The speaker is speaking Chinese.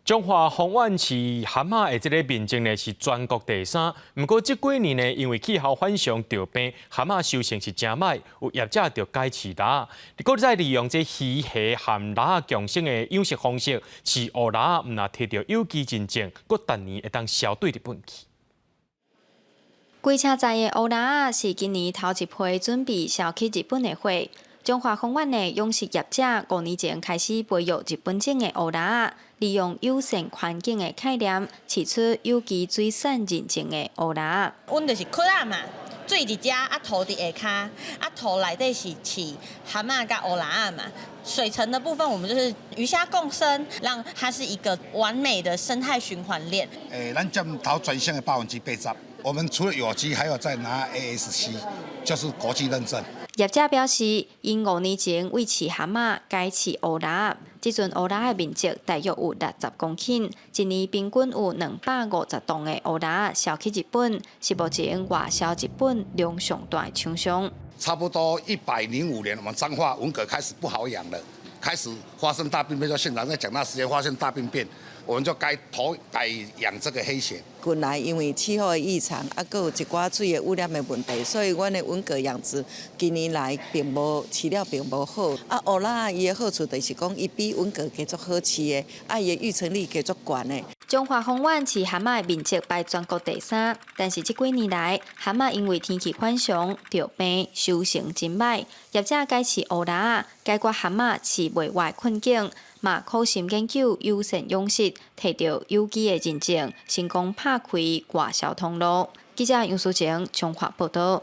中华丰原市蛤蟆的这个面积呢是全国第3，不过这几年呢，因为气候反常着病，蛤蟆收成是真歹，有业者就改饲垃，搁再利用这鱼虾含垃共生的养殖方式饲乌垃，唔若摕到有机认证，搁逐年会当销对日本去。几车载的乌垃是今年头一批准备销去日本的货。中华丰原的养殖业者5年前开始培育日本种的乌垃，利用友善环境的概念，饲出有机水产认证的乌垃。阮就是壳仔嘛，水一只，土伫下骹，土内底是饲蛤蟆甲乌垃嘛。水层的部分，我们就是鱼虾共生，让它是一个完美的生态循环链。咱占头全省的80%，我们除了有机，还有再拿 ASC， 就是国际认证。业者表示，因5年前为饲蛤蟆改饲乌垃，即阵乌垃的面积大约有60公顷，一年平均有250吨的乌垃销去日本，是目前外销日本量上大的厂商。差不多105年，我们彰化文蛤开始不好养了，开始发生大病变，就县长在讲那时间发生大病变，我们就改养这个黑蟹。近来因为气候的异常，还有一寡水的污染的问题，所以阮的文蛤养殖今年来饲料并无好。乌垃伊的好处就是讲，伊比文蛤加足好饲的，伊的育成率加足悬的。中华丰原饲蛤蟆的面积排全国第3，但是这几年来，蛤蟆因为天气反常、着病，收成真歹。业者改饲乌垃，解决蛤蟆饲袂活的困境，嘛苦心研究友善养殖，摕到有机的认证，成功拍开外销通路。记者杨淑晴，中华报道。